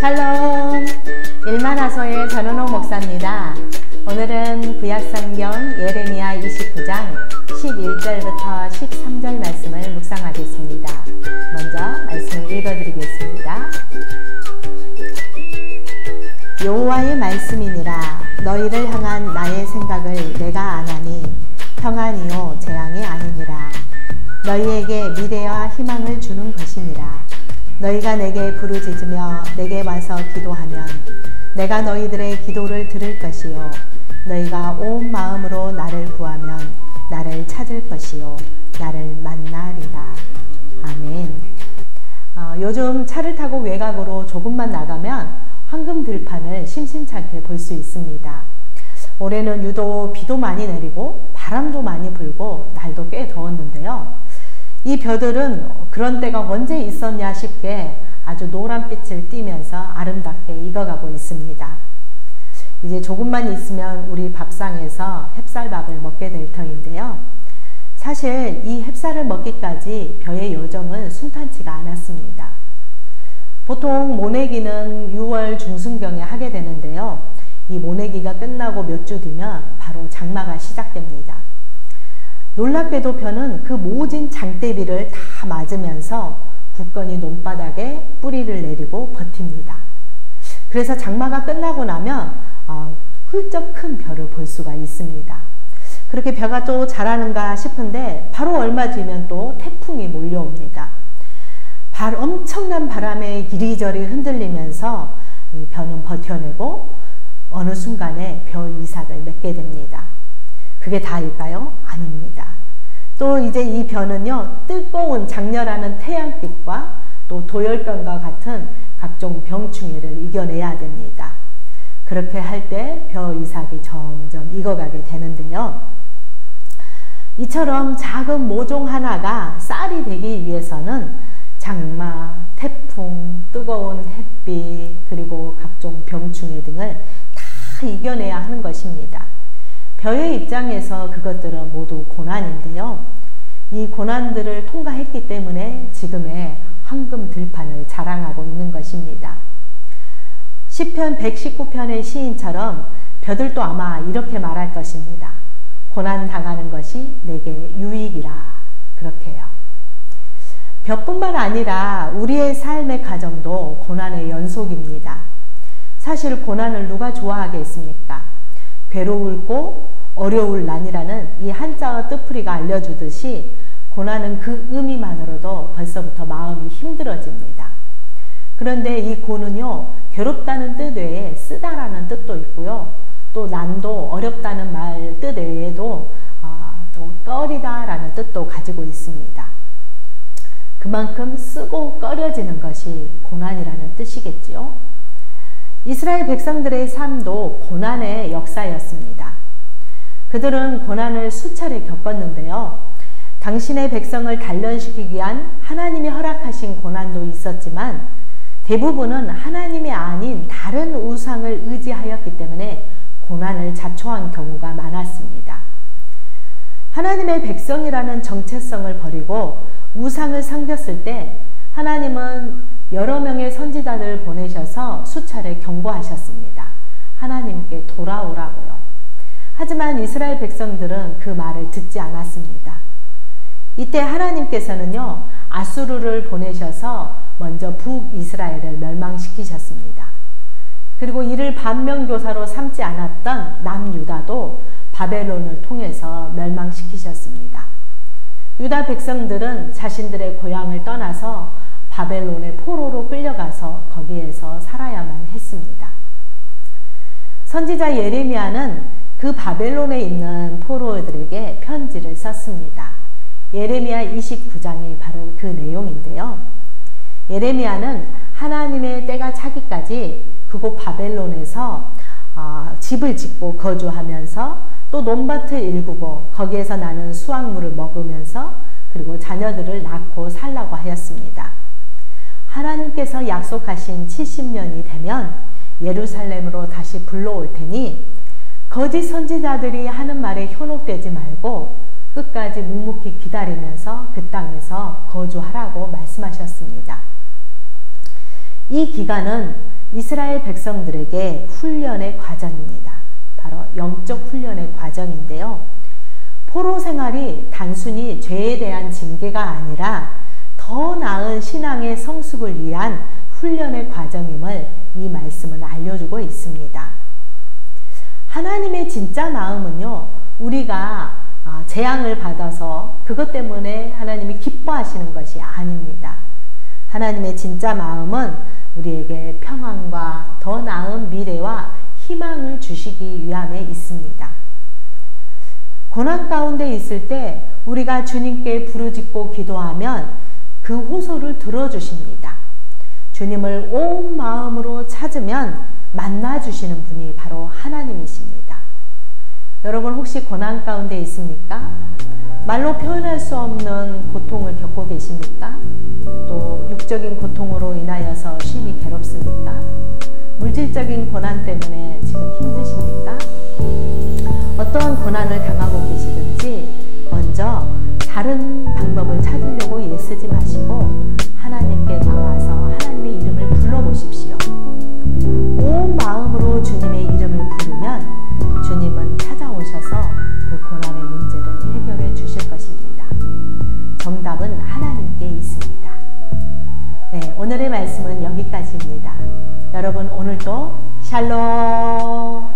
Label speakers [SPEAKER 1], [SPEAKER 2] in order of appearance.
[SPEAKER 1] 샬롬! 일만하소의 전은호 목사입니다. 오늘은 구약성경 예레미야 29장 11절부터 13절 말씀을 묵상하겠습니다. 먼저 말씀을 읽어드리겠습니다. 여호와의 말씀이니라. 너희를 향한 나의 생각을 내가 아나니 평안이요 재앙이 아니니라. 너희에게 미래와 희망을 주는 것이니라. 너희가 내게 부르짖으며 내게 와서 기도하면 내가 너희들의 기도를 들을 것이요 너희가 온 마음으로 나를 구하면 나를 찾을 것이요 나를 만나리라. 아멘. 요즘 차를 타고 외곽으로 조금만 나가면 황금 들판을 심심찮게 볼 수 있습니다. 올해는 유독 비도 많이 내리고 바람도 많이 불고 날도 꽤 더웠는데요. 이 벼들은 그런 때가 언제 있었냐 싶게 아주 노란빛을 띠면서 아름답게 익어가고 있습니다. 이제 조금만 있으면 우리 밥상에서 햅쌀밥을 먹게 될 터인데요. 사실 이 햅쌀을 먹기까지 벼의 여정은 순탄치가 않았습니다. 보통 모내기는 6월 중순경에 하게 되는데요. 이 모내기가 끝나고 몇 주 뒤면 바로 장마가 시작됩니다. 놀랍게도 벼는 그 모진 장대비를 다 맞으면서 굳건히 논바닥에 뿌리를 내리고 버팁니다. 그래서 장마가 끝나고 나면 훌쩍 큰 벼를 볼 수가 있습니다. 그렇게 벼가 또 자라는가 싶은데 바로 얼마 뒤면 또 태풍이 몰려옵니다. 엄청난 바람에 이리저리 흔들리면서 이 벼는 버텨내고 어느 순간에 벼 이삭을 맺게 됩니다. 그게 다일까요? 아닙니다. 또 이제 이 벼는요, 뜨거운 장렬하는 태양빛과 또 도열병과 같은 각종 병충해를 이겨내야 됩니다. 그렇게 할 때 벼 이삭이 점점 익어가게 되는데요. 이처럼 작은 모종 하나가 쌀이 되기 위해서는 장마, 태풍, 뜨거운 햇빛, 그리고 각종 병충해 등을 다 이겨내야 하는 것입니다. 벼의 입장에서 그것들은 모두 고난인데요. 이 고난들을 통과했기 때문에 지금의 황금 들판을 자랑하고 있는 것입니다. 시편 119편의 시인처럼 벼들도 아마 이렇게 말할 것입니다. 고난 당하는 것이 내게 유익이라. 그렇게요. 벼뿐만 아니라 우리의 삶의 과정도 고난의 연속입니다. 사실 고난을 누가 좋아하겠습니까? 괴로울고 어려울 난이라는 이 한자어 뜻풀이가 알려주듯이 고난은 그 의미만으로도 벌써부터 마음이 힘들어집니다. 그런데 이 고는요, 괴롭다는 뜻 외에 쓰다라는 뜻도 있고요. 또 난도 어렵다는 말 뜻 외에도 또 꺼리다라는 뜻도 가지고 있습니다. 그만큼 쓰고 꺼려지는 것이 고난이라는 뜻이겠지요. 이스라엘 백성들의 삶도 고난의 역사였습니다. 그들은 고난을 수차례 겪었는데요. 당신의 백성을 단련시키기 위한 하나님이 허락하신 고난도 있었지만 대부분은 하나님이 아닌 다른 우상을 의지하였기 때문에 고난을 자초한 경우가 많았습니다. 하나님의 백성이라는 정체성을 버리고 우상을 섬겼을 때 하나님은 여러 명의 선지자들을 보내셔서 수차례 경고하셨습니다. 하나님께 돌아오라고요. 하지만 이스라엘 백성들은 그 말을 듣지 않았습니다. 이때 하나님께서는요, 아수르를 보내셔서 먼저 북이스라엘을 멸망시키셨습니다. 그리고 이를 반면교사로 삼지 않았던 남유다도 바벨론을 통해서 멸망시키셨습니다. 유다 백성들은 자신들의 고향을 떠나서 바벨론의 포로로 끌려가서 거기에서 살아야만 했습니다. 선지자 예레미야는 그 바벨론에 있는 포로들에게 편지를 썼습니다. 예레미야 29장이 바로 그 내용인데요. 예레미야는 하나님의 때가 차기까지 그곳 바벨론에서 집을 짓고 거주하면서 또 논밭을 일구고 거기에서 나는 수확물을 먹으면서 그리고 자녀들을 낳고 살라고 하였습니다. 하나님께서 약속하신 70년이 되면 예루살렘으로 다시 불러올 테니 거짓 선지자들이 하는 말에 현혹되지 말고 끝까지 묵묵히 기다리면서 그 땅에서 거주하라고 말씀하셨습니다. 이 기간은 이스라엘 백성들에게 훈련의 과정입니다. 바로 영적 훈련의 과정인데요. 포로 생활이 단순히 죄에 대한 징계가 아니라 더 나은 신앙의 성숙을 위한 훈련의 과정임을 이 말씀은 알려주고 있습니다. 하나님의 진짜 마음은요, 우리가 재앙을 받아서 그것 때문에 하나님이 기뻐하시는 것이 아닙니다. 하나님의 진짜 마음은 우리에게 평안과 더 나은 미래와 희망을 주시기 위함에 있습니다. 고난 가운데 있을 때 우리가 주님께 부르짖고 기도하면 그 호소를 들어주십니다. 주님을 온 마음으로 찾으면 만나주시는 분이 바로 하나님이십니다. 여러분 혹시 고난 가운데 있습니까? 말로 표현할 수 없는 고통을 겪고 계십니까? 또 육적인 고통으로 인하여서 심히 괴롭습니까? 물질적인 고난 때문에 지금 힘드십니까? 어떠한 고난을 당하고 계시든지 먼저 다른 방법을 찾으려고 애쓰지 마시고 하나님께 나와서 하나님의 이름을 불러보십시오. 온 마음으로 주님의 이름을 부르면 주님은 찾아오셔서 그 고난의 문제를 해결해 주실 것입니다. 정답은 하나님께 있습니다. 네, 오늘의 말씀은 여기까지입니다. 여러분 오늘도 샬롬.